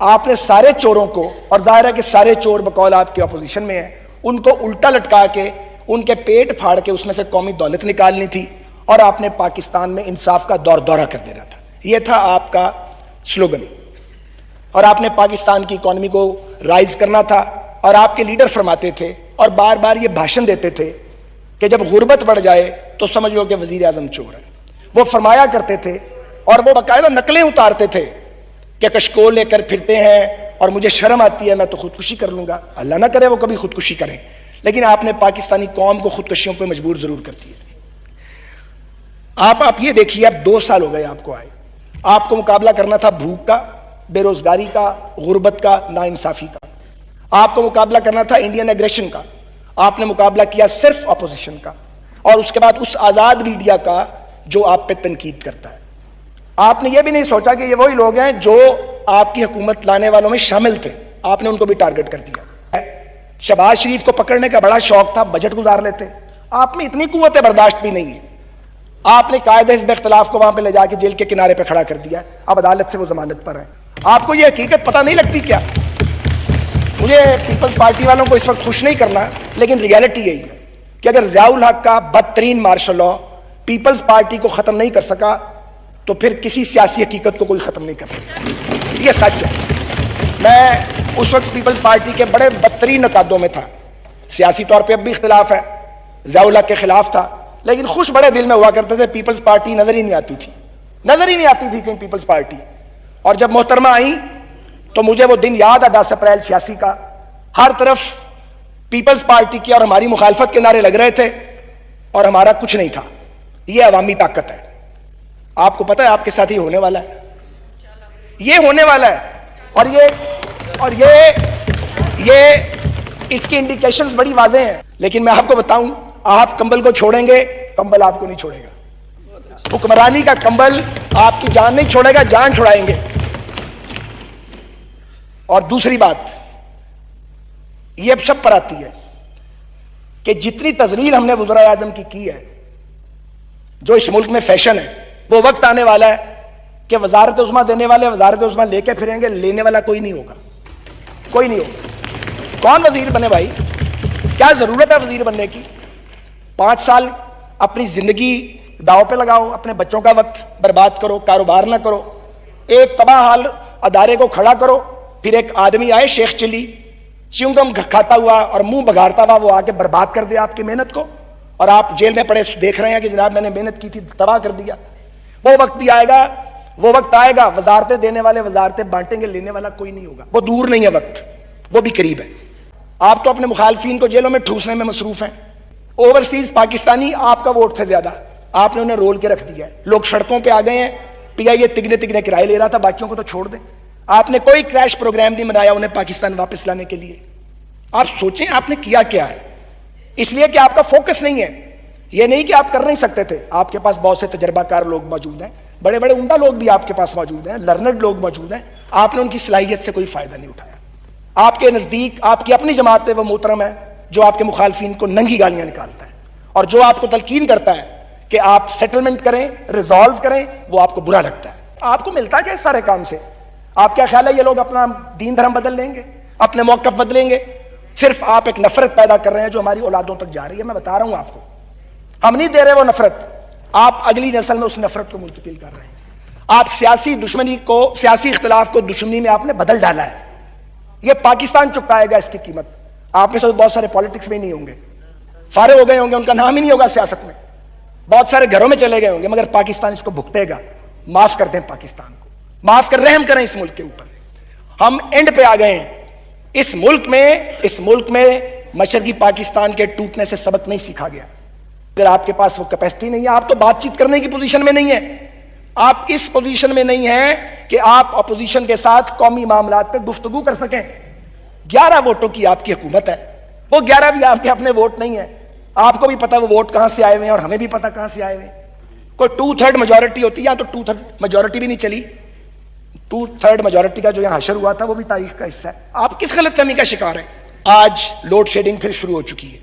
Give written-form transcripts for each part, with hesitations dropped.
آپ نے سارے چوروں کو، اور ظاہر ہے کہ سارے چور بقول آپ کے اپوزیشن میں ہیں، ان کو الٹا لٹکا کے ان کے پیٹ پھاڑ کے اس میں سے قومی دولت نکالنی تھی، اور آپ نے پاکستان میں انصاف کا دورہ کر دینا تھا. یہ تھا آپ کا سلوگن. اور آپ نے پاکستان کی اکانومی کو رائز کرنا تھا. اور آپ کے لیڈر فرماتے تھے اور بار بار یہ بھاشن دیتے تھے کہ جب غربت بڑھ جائے تو سمجھ لو کہ وزیر اعظم چور ہے. وہ فرمایا کرتے تھے اور وہ باقاعدہ نقلیں اتارتے تھے کہ کشکول لے کر پھرتے ہیں اور مجھے شرم آتی ہے، میں تو خودکشی کر لوں گا. اللہ نہ کرے وہ کبھی خودکشی کریں، لیکن آپ نے پاکستانی قوم کو خودکشیوں پہ مجبور ضرور کر دیا. آپ یہ دیکھیے، اب 2 سال ہو گئے آپ کو آئے. آپ کو مقابلہ کرنا تھا بھوک کا، بے روزگاری کا، غربت کا، ناانصافی کا. آپ کو مقابلہ کرنا تھا انڈین ایگریشن کا. آپ نے مقابلہ کیا صرف اپوزیشن کا، اور اس کے بعد اس آزاد میڈیا کا جو آپ پہ تنقید کرتا ہے. آپ نے یہ بھی نہیں سوچا کہ یہ وہی لوگ ہیں جو آپ کی حکومت لانے والوں میں شامل تھے، آپ نے ان کو بھی ٹارگٹ کر دیا. شہباز شریف کو پکڑنے کا بڑا شوق تھا، بجٹ گزار لیتے. آپ میں اتنی قوت برداشت بھی نہیں ہے. آپ نے قائد حزب اختلاف کو وہاں پہ لے جا کے جیل کے کنارے پہ کھڑا کر دیا، اب عدالت سے وہ ضمانت پر ہے. آپ کو یہ حقیقت پتہ نہیں لگتی کیا؟ مجھے پیپلز پارٹی والوں کو اس وقت خوش نہیں کرنا، لیکن ریالٹی یہی ہے کہ اگر ضیاء الحق کا بدترین مارشل لا پیپلز پارٹی کو ختم نہیں کر سکا تو پھر کسی سیاسی حقیقت کو کوئی ختم نہیں کر سکتا. یہ سچ ہے. میں اس وقت پیپلز پارٹی کے بڑے بدترین نقادوں میں تھا. سیاسی طور پہ اب بھی اختلاف ہے، ضیاء الحق کے خلاف تھا، لیکن خوش بڑے دل میں ہوا کرتے تھے. پیپلز پارٹی نظر ہی نہیں آتی تھی کہیں پیپلز پارٹی. اور جب محترمہ آئیں تو مجھے وہ دن یاد ہے 10 اپریل 86 کا. ہر طرف پیپلز پارٹی کی اور ہماری مخالفت کے نعرے لگ رہے تھے اور ہمارا کچھ نہیں تھا. یہ عوامی طاقت ہے. آپ کو پتہ ہے آپ کے ساتھ یہ ہونے والا ہے، یہ ہونے والا ہے. اور یہ اس کی انڈیکیشنز بڑی واضح ہیں. لیکن میں آپ کو بتاؤں، آپ کمبل کو چھوڑیں گے، کمبل آپ کو نہیں چھوڑے گا. حکمرانی کا کمبل آپ کی جان نہیں چھوڑے گا، جان چھڑائیں گے. اور دوسری بات یہ اب سب پر آتی ہے کہ جتنی تذلیل ہم نے وزراء اعظم کی ہے، جو اس ملک میں فیشن ہے، وہ وقت آنے والا ہے کہ وزارت عظمیٰ دینے والے وزارت عظمیٰ لے کے پھریں گے، لینے والا کوئی نہیں ہوگا. کوئی نہیں ہوگا. کون وزیر بنے بھائی؟ کیا ضرورت ہے وزیر بننے کی؟ 5 سال اپنی زندگی داؤ پہ لگاؤ، اپنے بچوں کا وقت برباد کرو، کاروبار نہ کرو، ایک تباہ حال ادارے کو کھڑا کرو، پھر ایک آدمی آئے شیخ چلی چیونگم کھاتا ہوا اور منہ بگاڑتا ہوا، وہ آ کے برباد کر دے آپ کی محنت کو، اور آپ جیل میں پڑے دیکھ رہے ہیں کہ جناب میں نے محنت کی تھی، تباہ کر دیا. وہ وقت بھی آئے گا، وہ وقت آئے گا وزارتیں دینے والے وزارتیں بانٹیں گے، لینے والا کوئی نہیں ہوگا. وہ دور نہیں ہے وقت، وہ بھی قریب ہے. آپ تو اپنے مخالفین کو جیلوں میں ٹھوسنے میں مصروف ہیں. اوورسیز پاکستانی آپ کا ووٹ سے زیادہ آپ نے انہیں رول کے رکھ دیا ہے. لوگ سڑکوں پہ آ گئے ہیں. پی آئی اے تگنے کرائے لے رہا تھا، باقیوں کو تو چھوڑ دیں. آپ نے کوئی کریش پروگرام نہیں بنایا انہیں پاکستان واپس لانے کے لیے. آپ سوچیں آپ نے کیا کیا ہے. اس لیے کہ آپ کا فوکس نہیں ہے. یہ نہیں کہ آپ کر نہیں سکتے تھے، آپ کے پاس بہت سے تجربہ کار لوگ موجود ہیں، بڑے بڑے عمدہ لوگ بھی آپ کے پاس موجود ہیں، لرنڈ لوگ موجود ہیں. آپ نے ان کی صلاحیت سے کوئی فائدہ نہیں اٹھایا. آپ کے نزدیک آپ کی اپنی جماعت پہ وہ محترم ہے جو آپ کے مخالفین کو ننگی گالیاں نکالتا ہے، اور جو آپ کو تلقین کرتا ہے کہ آپ سیٹلمنٹ کریں، ریزالو کریں، وہ آپ کو برا لگتا ہے. آپ کو ملتا کیا اس سارے کام سے؟ آپ کیا خیال ہے یہ لوگ اپنا دین دھرم بدل لیں گے، اپنے موقف بدلیں گے؟ صرف آپ ایک نفرت پیدا کر رہے ہیں جو ہماری اولادوں تک جا رہی ہے. میں بتا رہا ہوں آپ کو، ہم نہیں دے رہے وہ نفرت، آپ اگلی نسل میں اس نفرت کو منتقل کر رہے ہیں. آپ سیاسی دشمنی کو، سیاسی اختلاف کو دشمنی میں آپ نے بدل ڈالا ہے. یہ پاکستان چکائے گا اس کی قیمت. آپ میں سے بہت سارے پالیٹکس میں نہیں ہوں گے، فارغ ہو گئے ہوں گے، ان کا نام ہی نہیں ہوگا سیاست میں، بہت سارے گھروں میں چلے گئے ہوں گے، مگر پاکستان اس کو بھگتے گا. معاف کر دیں پاکستان کو، معاف کر، رحم کریں اس ملک کے اوپر. ہم اینڈ پہ آ گئے ہیں. اس ملک میں مشرقی پاکستان کے ٹوٹنے سے سبق نہیں سیکھا گیا. اگر آپ کے پاس وہ کیپیسٹی نہیں ہے، آپ تو بات چیت کرنے کی پوزیشن میں نہیں ہے. آپ اس پوزیشن میں نہیں ہیں کہ آپ اپوزیشن کے ساتھ قومی معاملات پہ گفتگو کر سکیں. 11 ووٹوں کی آپ کی حکومت ہے، وہ 11 بھی آپ کے اپنے ووٹ نہیں ہیں. آپ کو بھی پتا وہ ووٹ کہاں سے آئے ہوئے ہیں اور ہمیں بھی پتا کہاں سے آئے ہوئے ہیں. کوئی 2/3 میجورٹی ہوتی ہے، تو 2/3 میجورٹی بھی نہیں چلی. 2/3 میجورٹی کا جو یہاں حشر ہوا تھا وہ بھی تاریخ کا حصہ ہے. آپ کس غلط فہمی کا شکار ہیں؟ آج لوڈ شیڈنگ پھر شروع ہو چکی ہے،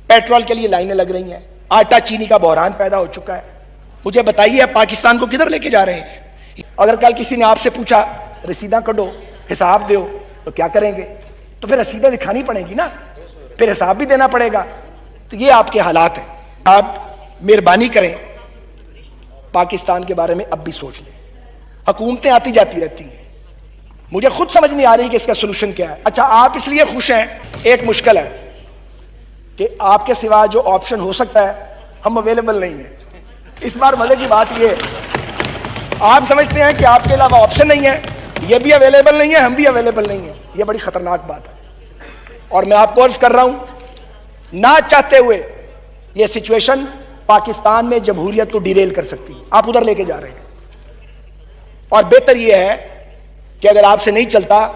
پیٹرول کے لیے لائنیں لگ رہی ہیں، آٹا چینی کا بحران پیدا ہو چکا ہے. مجھے بتائیے آپ پاکستان کو کدھر لے کے جا رہے ہیں؟ اگر کل کسی نے آپ سے پوچھا رسیداں کڈو، حساب دو تو کیا کریں گے؟ تو پھر رسیدیں دکھانی پڑیں گی نا، پھر حساب بھی دینا پڑے گا. تو یہ آپ کے حالات ہیں. آپ مہربانی کریں پاکستان کے بارے میں اب بھی سوچ لیں. حکومتیں آتی جاتی رہتی ہیں، مجھے خود سمجھ نہیں آ رہی کہ اس کا سولوشن کیا ہے. اچھا آپ اس لیے خوش ہیں، ایک مشکل ہے کہ آپ کے سوا جو آپشن ہو سکتا ہے ہم اویلیبل نہیں ہیں. اس بار مزے کی بات یہ ہے، آپ سمجھتے ہیں کہ آپ کے علاوہ آپشن نہیں ہے، یہ بھی اویلیبل نہیں ہے، ہم بھی اویلیبل نہیں ہیں. یہ بڑی خطرناک بات ہے. اور میں آپ کو عرض کر رہا ہوں، نہ چاہتے ہوئے یہ سچویشن پاکستان میں جمہوریت کو ڈیریل کر سکتی ہے. آپ ادھر لے کے جا رہے ہیں. اور بہتر یہ ہے کہ اگر آپ سے نہیں چلتا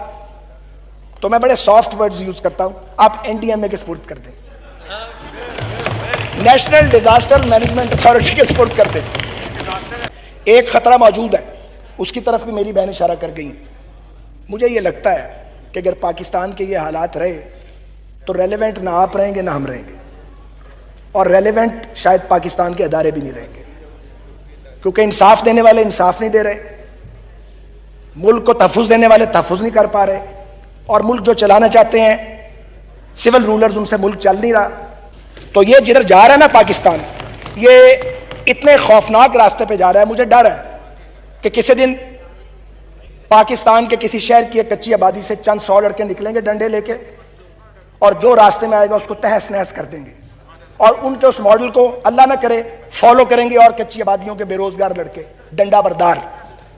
تو میں بڑے سافٹ ورڈز یوز کرتا ہوں، آپ این ڈی ایم اے کے سپورٹ کر دیں، نیشنل ڈیزاسٹر مینجمنٹ اتھارٹی کے سپورٹ کر دیں. ایک خطرہ موجود ہے، اس کی طرف بھی میری بہن اشارہ کر گئی. مجھے یہ لگتا ہے کہ اگر پاکستان کے یہ حالات رہے تو ریلیونٹ نہ آپ رہیں گے نہ ہم رہیں گے، اور ریلیونٹ شاید پاکستان کے ادارے بھی نہیں رہیں گے، کیونکہ انصاف دینے والے انصاف نہیں دے رہے، ملک کو تحفظ دینے والے تحفظ نہیں کر پا رہے، اور ملک جو چلانا چاہتے ہیں سول رولرز، ان سے ملک چل نہیں رہا. تو یہ جدھر جا رہا ہے نا پاکستان، یہ اتنے خوفناک راستے پہ جا رہا ہے. مجھے ڈر ہے کہ کسی دن پاکستان کے کسی شہر کی ایک کچی آبادی سے چند 100 لڑکے نکلیں گے ڈنڈے لے کے، اور جو راستے میں آئے گا اس کو تہس نہس کر دیں گے، اور ان کے اس ماڈل کو اللہ نہ کرے فالو کریں گے. اور کچی آبادیوں کے بے روزگار لڑکے ڈنڈا بردار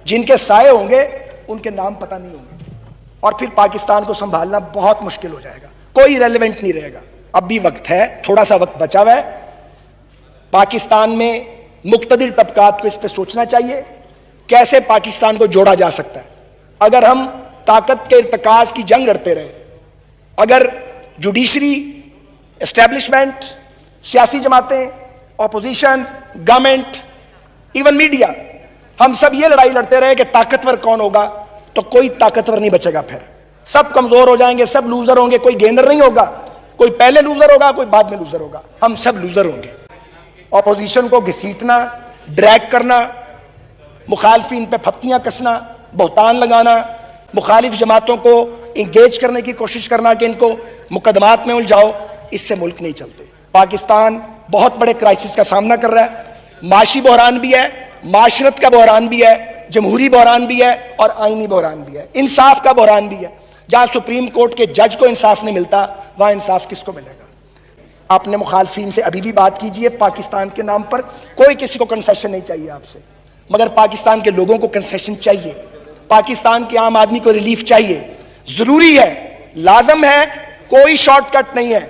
جن کے سائے ہوں گے ان کے نام پتہ نہیں ہوں گے، اور پھر پاکستان کو سنبھالنا بہت مشکل ہو جائے گا. کوئی ریلیونٹ نہیں رہے گا. اب بھی وقت ہے، تھوڑا سا وقت بچا ہوا ہے. پاکستان میں مقتدر طبقات کو اس پہ سوچنا چاہیے کیسے پاکستان کو جوڑا جا سکتا ہے. اگر ہم طاقت کے ارتکاز کی جنگ لڑتے رہے، اگر جوڈیشری، اسٹیبلشمنٹ، سیاسی جماعتیں، اپوزیشن، گورنمنٹ، ایون میڈیا، ہم سب یہ لڑائی لڑتے رہے کہ طاقتور کون ہوگا، تو کوئی طاقتور نہیں بچے گا. پھر سب کمزور ہو جائیں گے، سب لوزر ہوں گے. کوئی گینر نہیں ہوگا، کوئی پہلے لوزر ہوگا، کوئی بعد میں لوزر ہوگا. ہم سب لوزر ہوں گے. اپوزیشن کو گھسیٹنا، ڈریگ کرنا، مخالفین پہ پھپتیاں کسنا، بہتان لگانا، مخالف جماعتوں کو انگیج کرنے کی کوشش کرنا کہ ان کو مقدمات میں الجھاؤ، اس سے ملک نہیں چلتے. پاکستان بہت بڑے کرائسس کا سامنا کر رہا ہے. معاشی بحران بھی ہے، معاشرت کا بحران بھی ہے، جمہوری بحران بھی ہے، اور آئینی بحران بھی ہے، انصاف کا بحران بھی ہے. جہاں سپریم کورٹ کے جج کو انصاف نہیں ملتا، وہاں انصاف کس کو ملے گا؟ اپنے مخالفین سے ابھی بھی بات کیجئے. پاکستان کے نام پر کوئی کسی کو کنسیشن نہیں چاہیے آپ سے، مگر پاکستان کے لوگوں کو کنسیشن چاہیے. پاکستان کے عام آدمی کو ریلیف چاہیے. ضروری ہے، لازم ہے، کوئی شارٹ کٹ نہیں ہے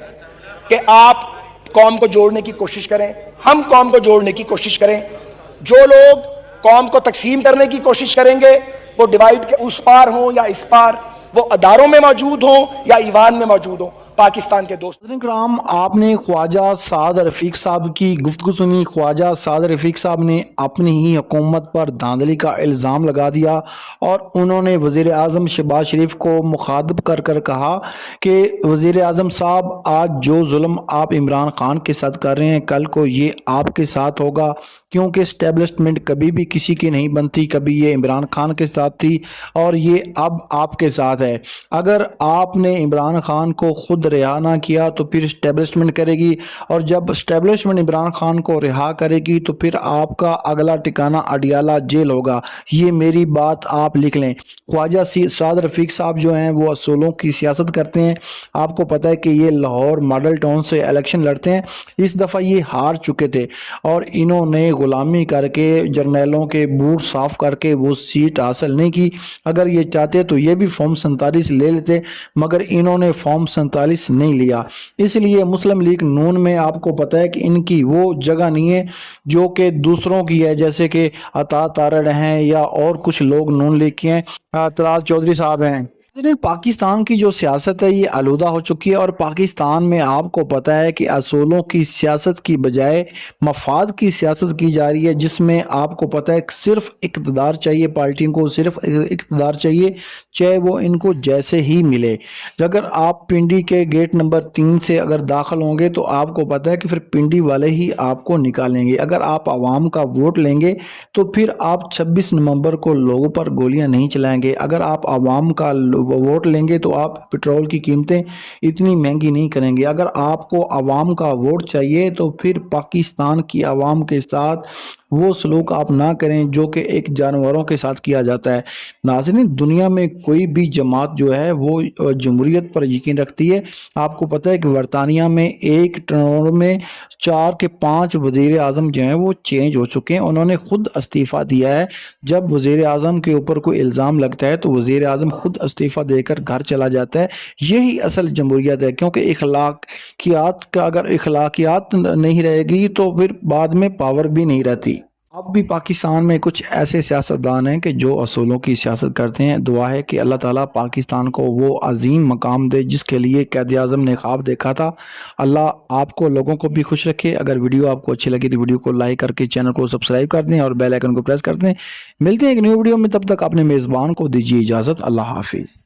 کہ آپ قوم کو جوڑنے کی کوشش کریں، ہم قوم کو جوڑنے کی کوشش کریں. جو لوگ قوم کو تقسیم کرنے کی کوشش کریں گے، وہ ڈیوائیڈ کے اس پار ہوں یا اس پار، وہ اداروں میں موجود ہوں یا ایوان میں موجود ہوں، پاکستان کے دوست. حضرت کرام، آپ نے خواجہ سعد رفیق صاحب کی گفتگو سنی. خواجہ سعد رفیق صاحب نے اپنی ہی حکومت پر دھاندلی کا الزام لگا دیا، اور انہوں نے وزیر اعظم شہباز شریف کو مخاطب کر کر کہا کہ وزیر اعظم صاحب، آج جو ظلم آپ عمران خان کے ساتھ کر رہے ہیں، کل کو یہ آپ کے ساتھ ہوگا، کیونکہ اسٹیبلشمنٹ کبھی بھی کسی کی نہیں بنتی. کبھی یہ عمران خان کے ساتھ تھی اور یہ اب آپ کے ساتھ ہے. اگر آپ نے عمران خان کو خود رہا نہ کیا تو پھر اسٹیبلشمنٹ کرے گی، اور جب اسٹیبلشمنٹ عمران خان کو رہا کرے گی تو پھر آپ کا اگلا ٹھکانہ اڈیالہ جیل ہوگا. یہ میری بات آپ لکھ لیں. خواجہ سعد رفیق صاحب جو ہیں وہ اصولوں کی سیاست کرتے ہیں. آپ کو پتہ ہے کہ یہ لاہور ماڈل ٹاؤن سے الیکشن لڑتے ہیں. اس دفعہ یہ ہار چکے تھے، اور انہوں نے غلامی کر کے جرنیلوں کے بوٹ صاف کر کے وہ سیٹ حاصل نہیں کی. اگر یہ چاہتے تو یہ بھی فارم 47 لے لیتے، مگر انہوں نے فارم 47 نہیں لیا. اس لیے مسلم لیگ نون میں آپ کو پتہ ہے کہ ان کی وہ جگہ نہیں ہے جو کہ دوسروں کی ہے، جیسے کہ عطا تارڑ ہیں یا اور کچھ لوگ نون لیگ کے ہیں، طلعت چودھری صاحب ہیں. پاکستان کی جو سیاست ہے یہ آلودہ ہو چکی ہے، اور پاکستان میں آپ کو پتہ ہے کہ اصولوں کی سیاست کی بجائے مفاد کی سیاست کی جا رہی ہے، جس میں آپ کو پتہ ہے کہ صرف اقتدار چاہیے، پارٹیوں کو صرف اقتدار چاہیے، چاہے وہ ان کو جیسے ہی ملے۔ اگر آپ پنڈی کے گیٹ نمبر 3 سے اگر داخل ہوں گے تو آپ کو پتہ ہے کہ پھر پنڈی والے ہی آپ کو نکالیں گے۔ اگر آپ عوام کا ووٹ لیں گے تو پھر آپ 26 نومبر کو لوگوں پر گولیاں نہیں چلائیں گے۔ اگر آپ عوام کا ووٹ لیں گے تو آپ پیٹرول کی قیمتیں اتنی مہنگی نہیں کریں گے۔ اگر آپ کو عوام کا ووٹ چاہیے تو پھر پاکستان کی عوام کے ساتھ وہ سلوک آپ نہ کریں جو کہ ایک جانوروں کے ساتھ کیا جاتا ہے۔ ناظرین، دنیا میں کوئی بھی جماعت جو ہے وہ جمہوریت پر یقین رکھتی ہے۔ آپ کو پتہ ہے کہ برطانیہ میں ایک ٹرنور میں 4 کے 5 وزیر اعظم جو ہیں وہ چینج ہو چکے ہیں۔ انہوں نے خود استعفیٰ دیا ہے۔ جب وزیر اعظم کے اوپر کوئی الزام لگتا ہے تو وزیر اعظم خود استعفیٰ دے کر گھر چلا جاتا ہے۔ یہی اصل جمہوریت ہے، کیونکہ اگر اخلاقیات نہیں رہے گی تو پھر بعد میں پاور بھی نہیں رہتی۔ اب بھی پاکستان میں کچھ ایسے سیاستدان ہیں کہ جو اصولوں کی سیاست کرتے ہیں۔ دعا ہے کہ اللہ تعالیٰ پاکستان کو وہ عظیم مقام دے جس کے لیے قائد اعظم نے خواب دیکھا تھا۔ اللہ آپ کو لوگوں کو بھی خوش رکھے۔ اگر ویڈیو آپ کو اچھی لگی تو ویڈیو کو لائک کر کے چینل کو سبسکرائب کر دیں اور بیل آئیکن کو پریس کر دیں۔ ملتے ہیں ایک نیو ویڈیو میں، تب تک اپنے میزبان کو دیجیے اجازت۔ اللہ حافظ۔